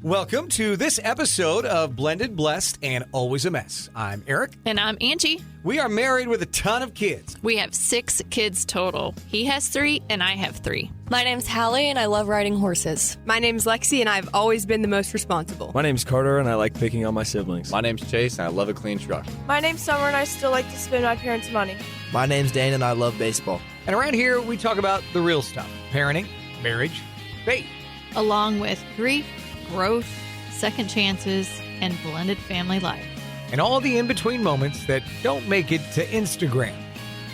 Welcome to this episode of Blended, Blessed, and Always a Mess. I'm Eric. And I'm Angie. We are married with a ton of kids. We have 6 kids total. He has 3 and I have 3. My name's Hallie and I love riding horses. My name's Lexi and I've always been the most responsible. My name's Carter and I like picking on my siblings. My name's Chase and I love a clean truck. My name's Summer and I still like to spend my parents' money. My name's Dane and I love baseball. And around here, we talk about the real stuff. Parenting, marriage, faith. Along with grief, growth, second chances, and blended family life. And all the in-between moments that don't make it to Instagram.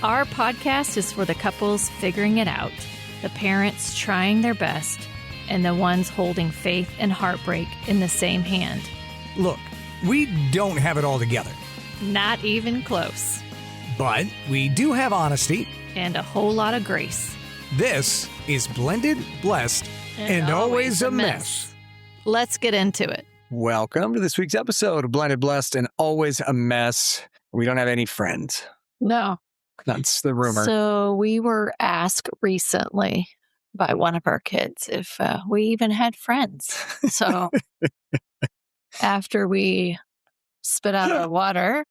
Our podcast is for the couples figuring it out, the parents trying their best, and the ones holding faith and heartbreak in the same hand. Look, we don't have it all together. Not even close. But we do have honesty. And a whole lot of grace. This is Blended, Blessed, and Always a Mess. Let's get into it. Welcome to this week's episode of Blended, Blessed, and Always a Mess. We don't have any friends. No. That's the rumor. So we were asked recently by one of our kids if we even had friends. So after we spit out our water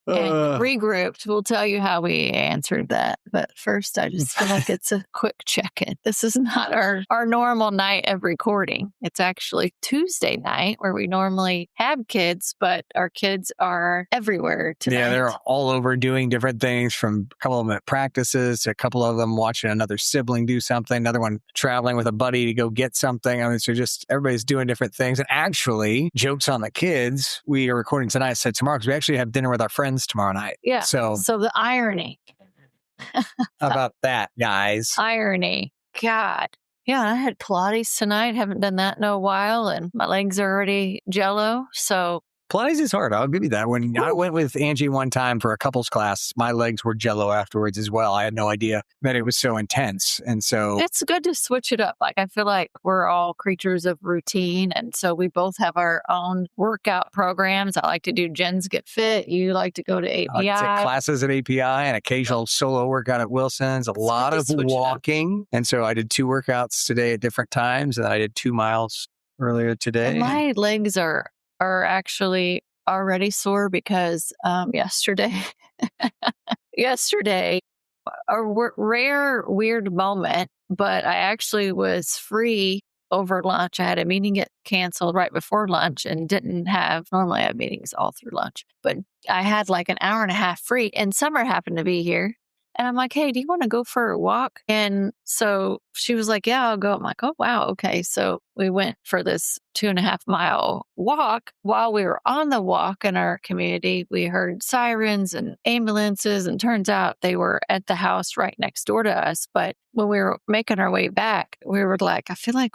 and regrouped, we'll tell you how we answered that. But first, I just feel like it's a quick check-in. This is not our normal night of recording. It's actually Tuesday night where we normally have kids, but our kids are everywhere tonight. Yeah, they're all over doing different things, from a couple of them at practices to a couple of them watching another sibling do something, another one traveling with a buddy to go get something. I mean, so just everybody's doing different things. And actually, jokes on the kids, we are recording tonight, I said tomorrow, because we actually have dinner with our friends tomorrow night. Yeah. So the irony. How about that, guys? Irony. God. Yeah, I had Pilates tonight. Haven't done that in a while, and my legs are already jello. So Pilates is hard. I'll give you that. When I went with Angie one time for a couples class, my legs were jello afterwards as well. I had no idea that it was so intense. And so it's good to switch it up. Like, I feel like we're all creatures of routine. And so we both have our own workout programs. I like to do Jen's Get Fit. You like to go to API. I take classes at API and occasional solo workout at Wilson's, a lot of walking. And so I did 2 workouts today at different times. And I did 2 miles earlier today. And my legs are actually already sore because yesterday, a rare, weird moment, but I actually was free over lunch. I had a meeting get canceled right before lunch and normally I have meetings all through lunch, but I had like an hour and a half free, and Summer happened to be here. And I'm like, hey, do you want to go for a walk? And so she was like, yeah, I'll go. I'm like, oh, wow. Okay. So we went for this 2.5-mile walk. While we were on the walk in our community, we heard sirens and ambulances. And turns out they were at the house right next door to us. But when we were making our way back, we were like,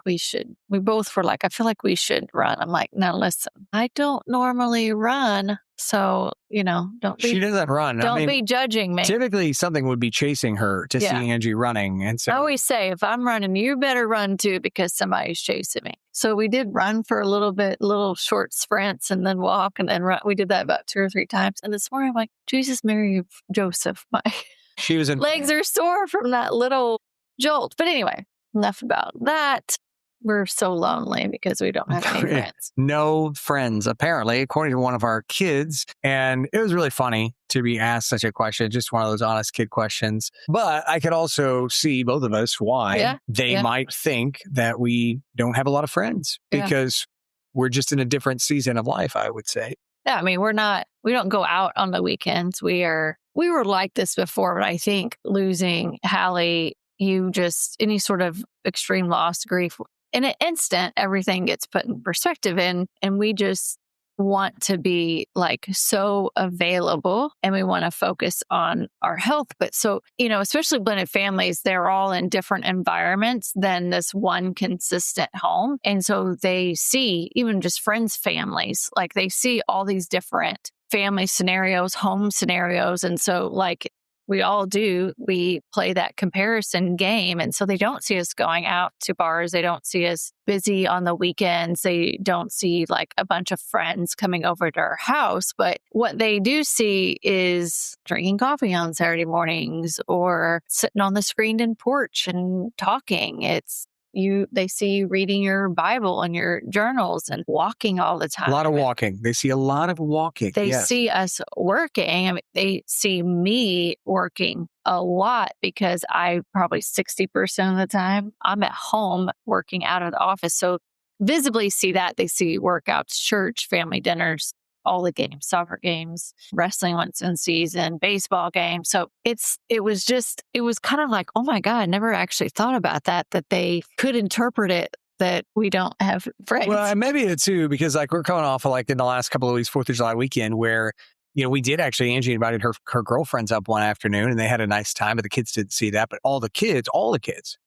we both were like, I feel like we should run. I'm like, now listen, I don't normally run. So, she doesn't run. Don't be judging me. Typically, something would be chasing her to see Angie running. And so I always say, if I'm running, you better run too, because somebody's chasing me. So we did run for a little bit, little short sprints, and then walk and then run. We did that about 2 or 3 times. And this morning, I'm like, Jesus, Mary, Joseph, my legs are sore from that little jolt. But anyway, enough about that. We're so lonely because we don't have any friends. No friends, apparently, according to one of our kids. And it was really funny to be asked such a question, just one of those honest kid questions. But I could also see, both of us, why they might think that we don't have a lot of friends, because we're just in a different season of life, I would say. Yeah, I mean, we don't go out on the weekends. We were like this before, but I think losing Hallie, any sort of extreme loss, grief, in an instant, everything gets put in perspective, and we just want to be like so available, and we want to focus on our health. But so, especially blended families, they're all in different environments than this one consistent home. And so they see, even just friends' families, like they see all these different family scenarios, home scenarios. And so like we all do, we play that comparison game. And so they don't see us going out to bars. They don't see us busy on the weekends. They don't see like a bunch of friends coming over to our house. But what they do see is drinking coffee on Saturday mornings or sitting on the screened-in porch and talking. It's They see you reading your Bible and your journals and walking all the time. A lot of walking. They see a lot of walking. They see us working. I mean, they see me working a lot because I probably 60% of the time I'm at home working out of the office. So visibly see that. They see workouts, church, family dinners, all the games, soccer games, wrestling once in season, baseball games. So it was kind of like, oh my God, I never actually thought about that they could interpret it that we don't have friends. Well, and maybe it too, because like we're coming off of like in the last couple of weeks, 4th of July weekend, where, we did actually, Angie invited her girlfriends up one afternoon and they had a nice time, but the kids didn't see that. But all the kids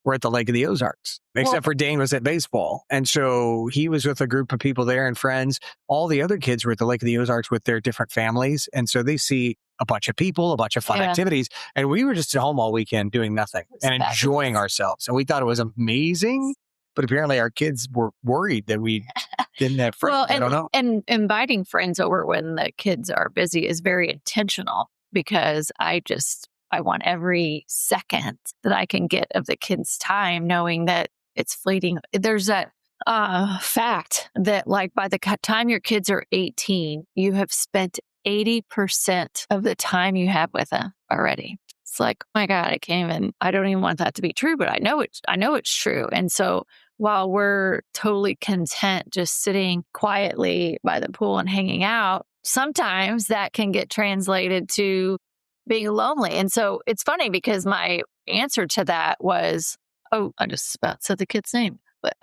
were at the Lake of the Ozarks, except for Dane was at baseball. And so he was with a group of people there and friends. All the other kids were at the Lake of the Ozarks with their different families. And so they see a bunch of people, a bunch of fun activities. And we were just at home all weekend doing nothing and enjoying ourselves. And we thought it was amazing. But apparently our kids were worried that we didn't have friends. Well, I don't know. And inviting friends over when the kids are busy is very intentional because I want every second that I can get of the kids' time, knowing that it's fleeting. There's that fact that like by the time your kids are 18, you have spent 80% of the time you have with them already. It's like, oh my God, I don't even want that to be true, but I know it's true. And so while we're totally content just sitting quietly by the pool and hanging out, sometimes that can get translated to being lonely. And so it's funny because my answer to that was, I just about said the kid's name, but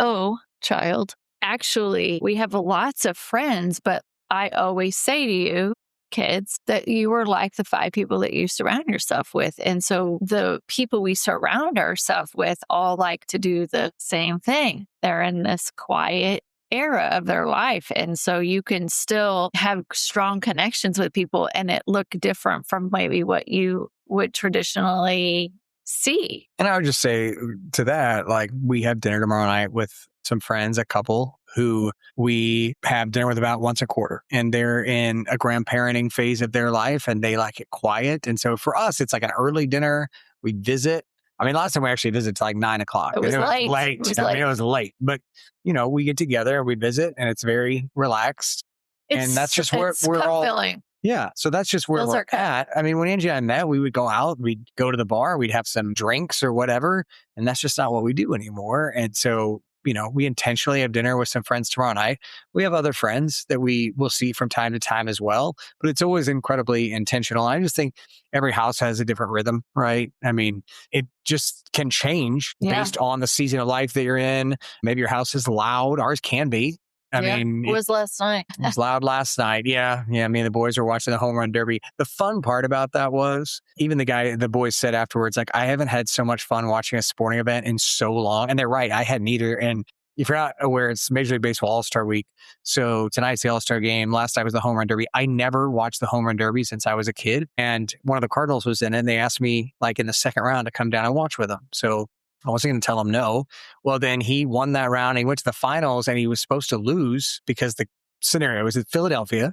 child. Actually, we have lots of friends, but I always say to you, kids, that you are like the 5 people that you surround yourself with. And so the people we surround ourselves with all like to do the same thing. They're in this quiet era of their life. And so you can still have strong connections with people and it look different from maybe what you would traditionally see. And I would just say to that, like we have dinner tomorrow night with some friends, a couple who we have dinner with about once a quarter, and they're in a grandparenting phase of their life and they like it quiet. And so for us, it's like an early dinner. We visit. I mean, last time we actually visited to like 9 o'clock. It was late. It was late, but we get together, we visit and it's very relaxed. And that's just where we're all fulfilling. Yeah. So that's just where we're at. I mean, when Angie and I met, we would go out, we'd go to the bar, we'd have some drinks or whatever. And that's just not what we do anymore. And so, we intentionally have dinner with some friends tomorrow night. We have other friends that we will see from time to time as well, but it's always incredibly intentional. I just think every house has a different rhythm, right? I mean, it just can change based on the season of life that you're in. Maybe your house is loud. Ours can be. I mean, it was last night. It was loud last night. Yeah. Me and the boys were watching the home run derby. The fun part about that was even the boys said afterwards, like, I haven't had so much fun watching a sporting event in so long. And they're right. I hadn't either. And if you're not aware, it's Major League Baseball All-Star Week. So tonight's the All-Star game. Last night was the home run derby. I never watched the home run derby since I was a kid. And one of the Cardinals was in it. And they asked me like in the second round to come down and watch with them. So I wasn't going to tell him no. Well, then he won that round. He went to the finals and he was supposed to lose because the scenario was in Philadelphia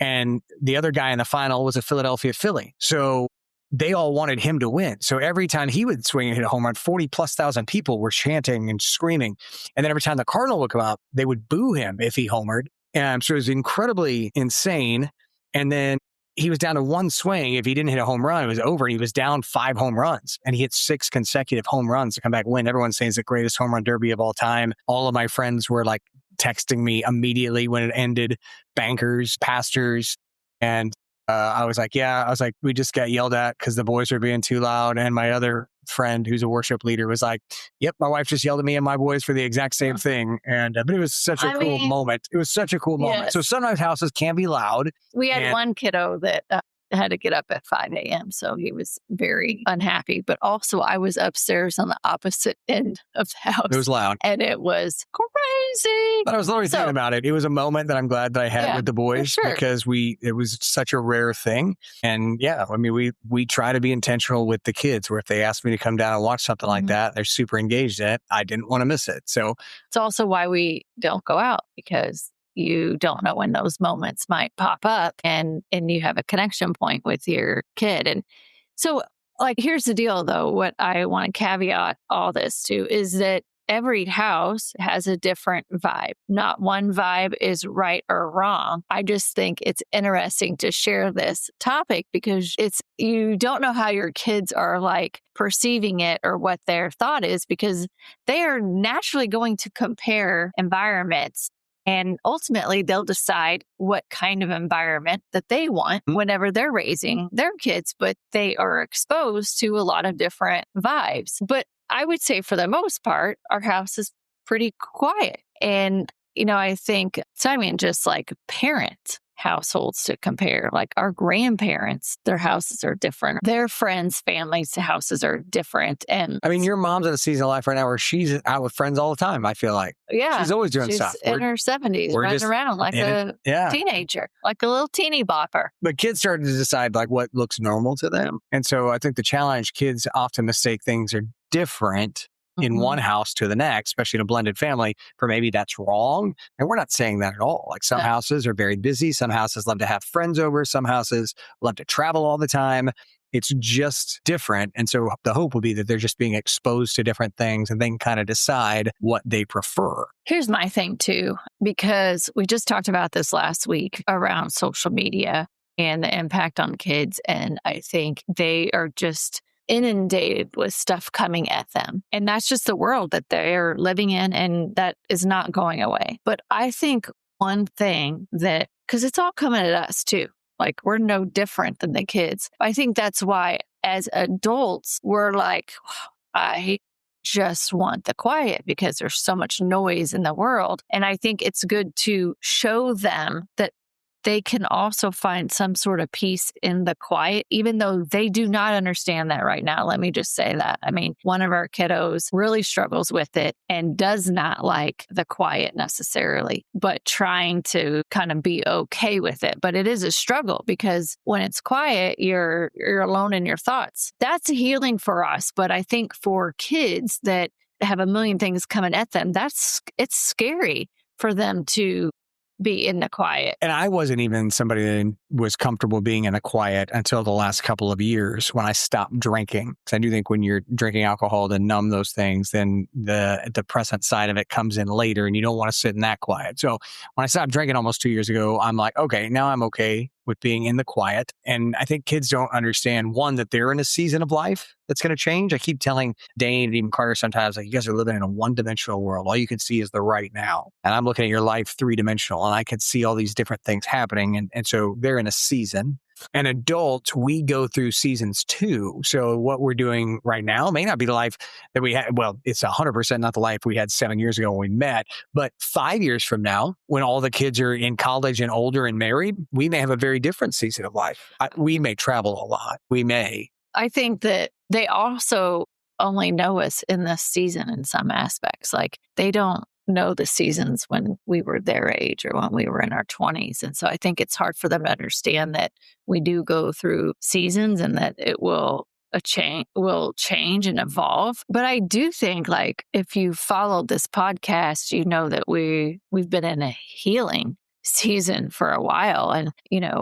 and the other guy in the final was a Philadelphia Philly. So they all wanted him to win. So every time he would swing and hit a home run, 40,000+ people were chanting and screaming. And then every time the Cardinal would come up, they would boo him if he homered. And so it was incredibly insane. And then he was down to one swing. If he didn't hit a home run, it was over. He was down 5 home runs and he hit 6 consecutive home runs to come back and win. Everyone's saying it's the greatest home run derby of all time. All of my friends were like texting me immediately when it ended, bankers, pastors. And I was like, we just got yelled at because the boys were being too loud. And my other friend who's a worship leader was like, yep, my wife just yelled at me and my boys for the exact same thing. And but it was such a cool moment. It was such a cool moment. So sometimes houses can be loud. We had one kiddo that had to get up at 5 a.m. So he was very unhappy. But also I was upstairs on the opposite end of the house. It was loud. And it was crazy. But I was literally thinking about it. It was a moment that I'm glad that I had with the boys because it was such a rare thing. And we try to be intentional with the kids where if they ask me to come down and watch something like that, they're super engaged in it. I didn't want to miss it. So it's also why we don't go out because you don't know when those moments might pop up and you have a connection point with your kid. And so like, here's the deal though, what I want to caveat all this to is that every house has a different vibe. Not one vibe is right or wrong. I just think it's interesting to share this topic because you don't know how your kids are like perceiving it or what their thought is because they are naturally going to compare environments. And ultimately, they'll decide what kind of environment that they want whenever they're raising their kids, but they are exposed to a lot of different vibes. But I would say for the most part, our house is pretty quiet. And, I think, just like parent households to compare, like our grandparents, their houses are different. Their friends' families' houses are different. And your mom's in a season of life right now where she's out with friends all the time, I feel like. Yeah. She's always doing she's stuff. In her 70s, running around like a teenager, like a little teeny bopper. But kids started to decide like what looks normal to them. And so I think the challenge, kids often mistake things are different in one house to the next, especially in a blended family, for maybe that's wrong. And we're not saying that at all. Like some houses are very busy. Some houses love to have friends over. Some houses love to travel all the time. It's just different. And so the hope will be that they're just being exposed to different things and then kind of decide what they prefer. Here's my thing too, because we just talked about this last week around social media and the impact on kids. And I think they are just inundated with stuff coming at them. And that's just the world that they're living in, and that is not going away. But I think one thing that, because it's all coming at us too, like we're no different than the kids. I think that's why as adults, we're like, I just want the quiet because there's so much noise in the world. And I think it's good to show them that they can also find some sort of peace in the quiet, even though they do not understand that right now. Let me just say that. One of our kiddos really struggles with it and does not like the quiet necessarily, but trying to kind of be okay with it. But it is a struggle because when it's quiet, you're alone in your thoughts. That's healing for us. But I think for kids that have a million things coming at them, it's scary for them to be in the quiet. And I wasn't even somebody that was comfortable being in the quiet until the last couple of years when I stopped drinking. Because I do think when you're drinking alcohol to numb those things, then the depressant side of it comes in later and you don't want to sit in that quiet. So when I stopped drinking almost 2 years ago, I'm like, okay, now I'm okay with being in the quiet. And I think kids don't understand, one, that they're in a season of life that's going to change. I keep telling Dane and even Carter sometimes, like, you guys are living in a one-dimensional world. All you can see is the right now. And I'm looking at your life three-dimensional, and I can see all these different things happening. And so they're in a season. And adults, we go through seasons too. So what we're doing right now may not be the life that we had. Well, it's 100% not the life we had 7 years ago when we met. But 5 years from now, when all the kids are in college and older and married, we may have a very different season of life. We may travel a lot. We may. I think that they also only know us in this season in some aspects. Like they don't know the seasons when we were their age or when we were in our 20s. And so I think it's hard for them to understand that we do go through seasons and that it will change and evolve. But I do think, like, if you followed this podcast, you know that we've been in a healing season for a while. And,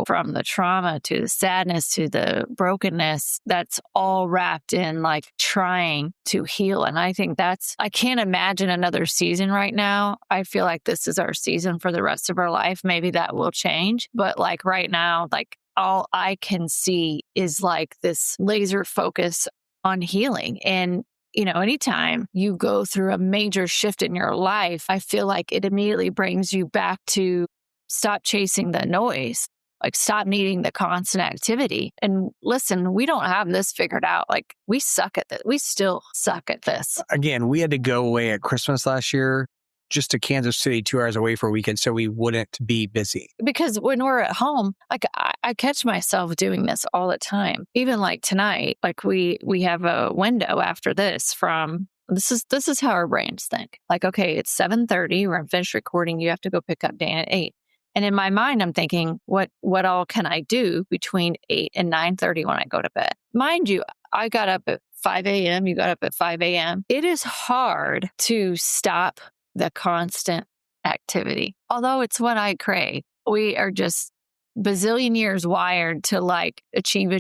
from the trauma to the sadness to the brokenness, that's all wrapped in like trying to heal. And I think I can't imagine another season right now. I feel like this is our season for the rest of our life. Maybe that will change. But like right now, like all I can see is like this laser focus on healing. And anytime you go through a major shift in your life, I feel like it immediately brings you back to stop chasing the noise, like stop needing the constant activity. And listen, we don't have this figured out. Like we suck at this. We still suck at this. Again, we had to go away at Christmas last year just to Kansas City, 2 hours away for a weekend, so we wouldn't be busy. Because when we're at home, like I catch myself doing this all the time. Even like tonight, like we have a window after this from this is how our brains think. Like, okay, it's 7:30, we're finished recording, you have to go pick up Dan at 8. And in my mind, I'm thinking, what all can I do between 8 and 9:30 when I go to bed? Mind you, I got up at 5 a.m. You got up at 5 a.m. It is hard to stop the constant activity, although it's what I crave. We are just bazillion years wired to like achieve,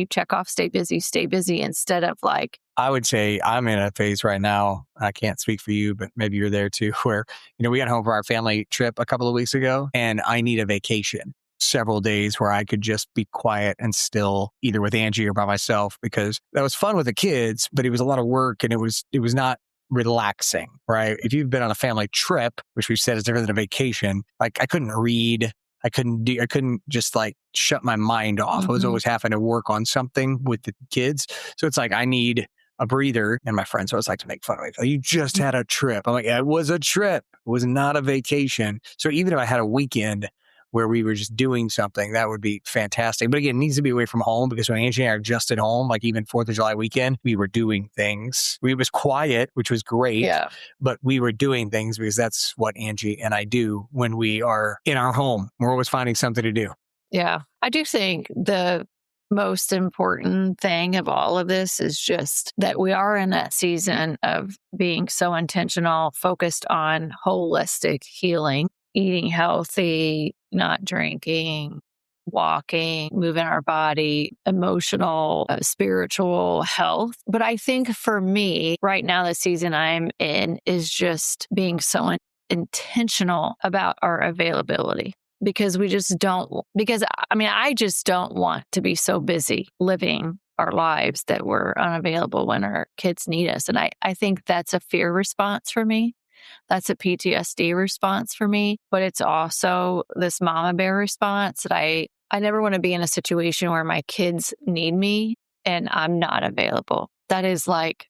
check off, stay busy instead of like. I would say I'm in a phase right now. I can't speak for you, but maybe you're there too, where, we got home for our family trip a couple of weeks ago and I need a vacation. Several days where I could just be quiet and still, either with Angie or by myself, because that was fun with the kids, but it was a lot of work and it was not relaxing, right? If you've been on a family trip, which we've said is different than a vacation, like I couldn't read. I couldn't just like shut my mind off. I was always having to work on something with the kids. So it's like, I need a breather. And my friends always like to make fun of me. Like, you just had a trip. I'm like, yeah, it was a trip. It was not a vacation. So even if I had a weekend where we were just doing something, that would be fantastic. But again, it needs to be away from home, because when Angie and I are just at home, like even 4th of July weekend, we were doing things. It was quiet, which was great, but we were doing things because that's what Angie and I do when we are in our home. We're always finding something to do. Yeah. I do think the most important thing of all of this is just that we are in that season of being so intentional, focused on holistic healing, eating healthy, not drinking, walking, moving our body, emotional, spiritual health. But I think for me right now, the season I'm in is just being so intentional about our availability. Because I just don't want to be so busy living our lives that we're unavailable when our kids need us. And I think that's a fear response for me. That's a PTSD response for me. But it's also this mama bear response that I never want to be in a situation where my kids need me and I'm not available. That is like,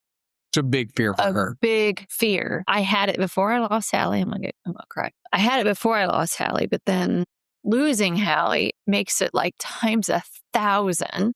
it's a big fear for her. Big fear. I had it before I lost Hallie. I'm gonna cry. I had it before I lost Hallie, but then losing Hallie makes it like times 1,000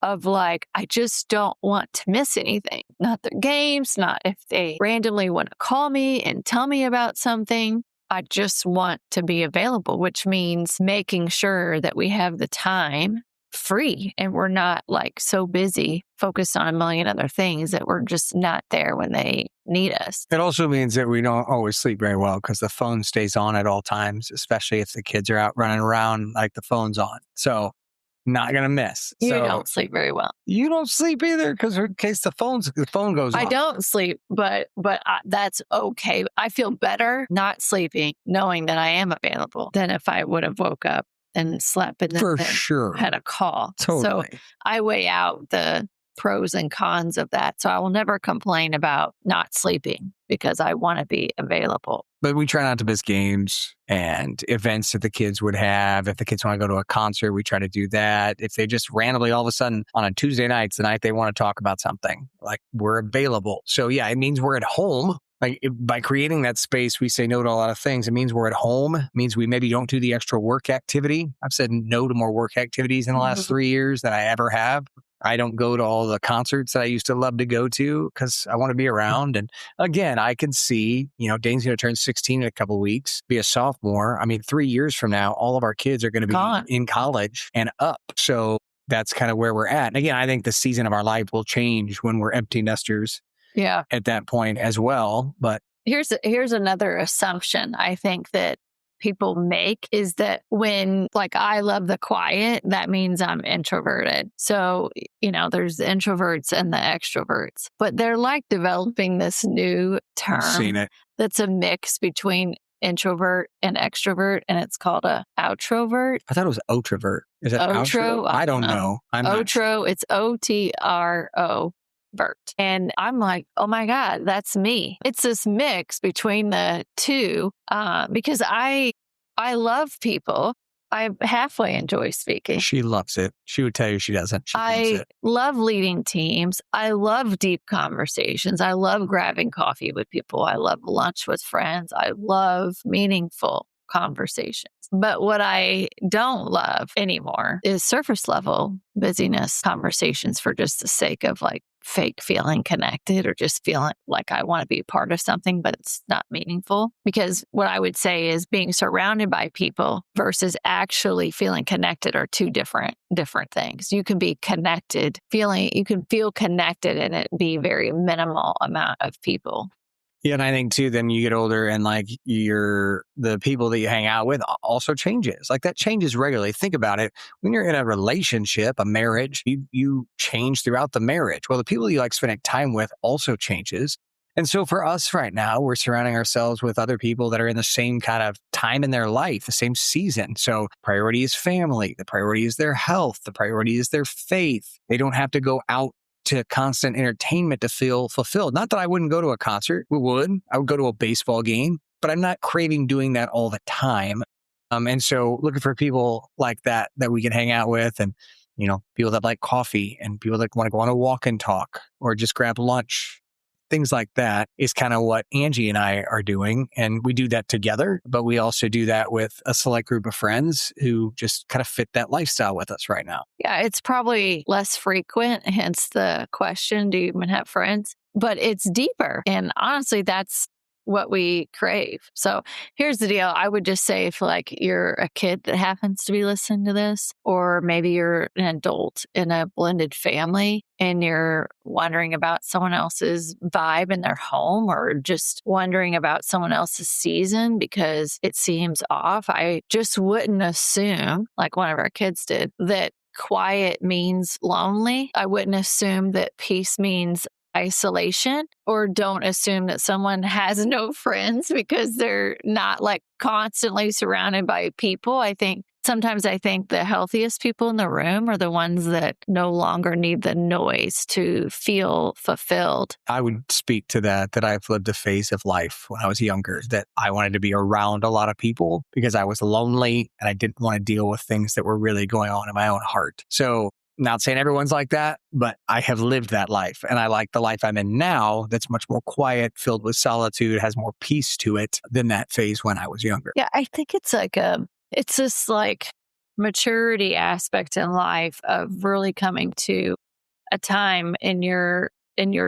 of like, I just don't want to miss anything. Not their games, not if they randomly want to call me and tell me about something. I just want to be available, which means making sure that we have the time free and we're not like so busy focused on a million other things that we're just not there when they need us. It also means that we don't always sleep very well because the phone stays on at all times, especially if the kids are out running around, like the phone's on. So not going to miss. You don't sleep very well. You don't sleep either because in case the phone goes on. I don't sleep, but that's okay. I feel better not sleeping, knowing that I am available than if I would have woke up and slept and then had a call. Totally. So I weigh out the pros and cons of that. So I will never complain about not sleeping because I want to be available. But we try not to miss games and events that the kids would have. If the kids want to go to a concert, we try to do that. If they just randomly all of a sudden on a Tuesday night, it's the night they want to talk about something, like we're available. So yeah, it means we're at home. Like by creating that space, we say no to a lot of things. It means we're at home. It means we maybe don't do the extra work activity. I've said no to more work activities in the last 3 years than I ever have. I don't go to all the concerts that I used to love to go to because I want to be around. And again, I can see, Dane's going to turn 16 in a couple of weeks, be a sophomore. I mean, 3 years from now, all of our kids are going to be in college and up. So that's kind of where we're at. And again, I think the season of our life will change when we're empty nesters. Yeah. At that point as well. But here's another assumption I think that people make is that when like I love the quiet, that means I'm introverted. So, there's the introverts and the extroverts, but they're like developing this new term that's a mix between introvert and extrovert, and it's called a outrovert. I thought it was outrovert. Is it outro? I don't know. Outro, it's OTRO. And I'm like, oh my God, that's me. It's this mix between the two because I love people. I halfway enjoy speaking. She loves it. She would tell you she doesn't. I love leading teams. I love deep conversations. I love grabbing coffee with people. I love lunch with friends. I love meaningful conversations. But what I don't love anymore is surface level busyness conversations for just the sake of like fake feeling connected or just feeling like I want to be a part of something, but it's not meaningful. Because what I would say is being surrounded by people versus actually feeling connected are two different things. You can be connected, you can feel connected and it be very minimal amount of people. Yeah, and I think too, then you get older and like the people that you hang out with also changes. Like that changes regularly. Think about it. When you're in a relationship, a marriage, you change throughout the marriage. Well, the people you like spending time with also changes. And so for us right now, we're surrounding ourselves with other people that are in the same kind of time in their life, the same season. So priority is family. The priority is their health. The priority is their faith. They don't have to go out to constant entertainment to feel fulfilled. Not that I wouldn't go to a concert. I would go to a baseball game, but I'm not craving doing that all the time. And so looking for people like that we can hang out with, and, people that like coffee and people that want to go on a walk and talk or just grab lunch. Things like that is kind of what Angie and I are doing. And we do that together, but we also do that with a select group of friends who just kind of fit that lifestyle with us right now. Yeah, it's probably less frequent, hence the question, do you even have friends? But it's deeper. And honestly, that's what we crave. So here's the deal. I would just say if like you're a kid that happens to be listening to this, or maybe you're an adult in a blended family and you're wondering about someone else's vibe in their home, or just wondering about someone else's season because it seems off, I just wouldn't assume, like one of our kids did, that quiet means lonely. I wouldn't assume that peace means isolation, or don't assume that someone has no friends because they're not like constantly surrounded by people. Sometimes I think the healthiest people in the room are the ones that no longer need the noise to feel fulfilled. I would speak to that I've lived a phase of life when I was younger that I wanted to be around a lot of people because I was lonely and I didn't want to deal with things that were really going on in my own heart. So not saying everyone's like that, but I have lived that life. And I like the life I'm in now that's much more quiet, filled with solitude, has more peace to it than that phase when I was younger. Yeah, I think it's it's this like maturity aspect in life of really coming to a time in your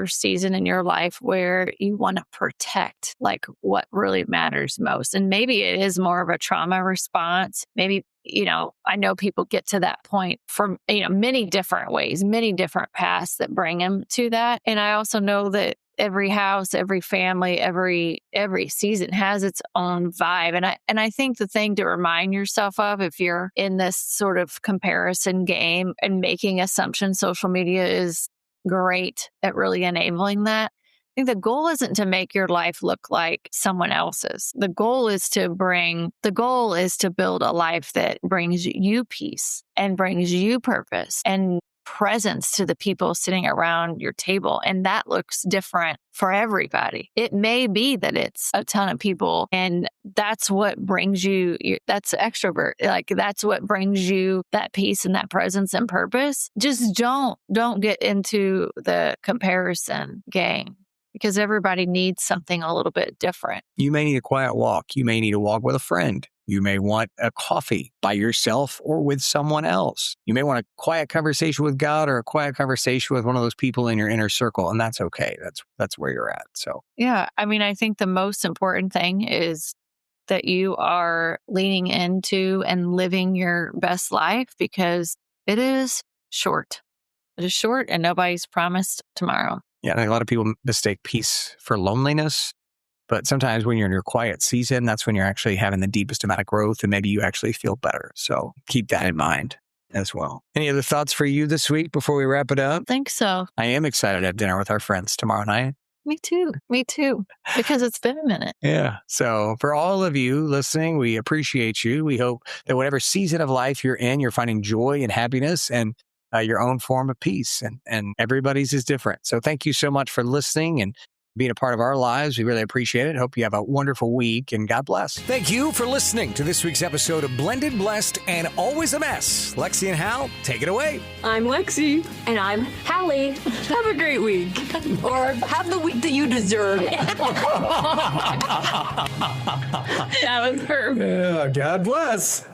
season in your life where you want to protect like what really matters most. And maybe it is more of a trauma response. Maybe, I know people get to that point from, many different ways, many different paths that bring them to that. And I also know that every house, every family, every season has its own vibe. And I think the thing to remind yourself of, if you're in this sort of comparison game and making assumptions, social media is great at really enabling that. I think the goal isn't to make your life look like someone else's. The goal is to build a life that brings you peace and brings you purpose and presence to the people sitting around your table. And that looks different for everybody. It may be that it's a ton of people and that's what brings you, that's extrovert. Like that's what brings you that peace and that presence and purpose. Just don't get into the comparison game, because everybody needs something a little bit different. You may need a quiet walk. You may need a walk with a friend. You may want a coffee by yourself or with someone else. You may want a quiet conversation with God or a quiet conversation with one of those people in your inner circle. And that's okay. That's where you're at. So, yeah, I think the most important thing is that you are leaning into and living your best life, because it is short. It is short and nobody's promised tomorrow. Yeah, I think a lot of people mistake peace for loneliness. But sometimes when you're in your quiet season, that's when you're actually having the deepest amount of growth and maybe you actually feel better. So keep that in mind as well. Any other thoughts for you this week before we wrap it up? I think so. I am excited to have dinner with our friends tomorrow night. Me too. Because it's been a minute. Yeah. So for all of you listening, we appreciate you. We hope that whatever season of life you're in, you're finding joy and happiness and your own form of peace. And everybody's is different. So thank you so much for listening and being a part of our lives. We really appreciate it. Hope you have a wonderful week and God bless. Thank you for listening to this week's episode of Blended, Blessed, and Always a Mess. Lexi and Hal, take it away. I'm Lexi. And I'm Hallie. Have a great week. Or have the week that you deserve. That was perfect. Yeah, God bless.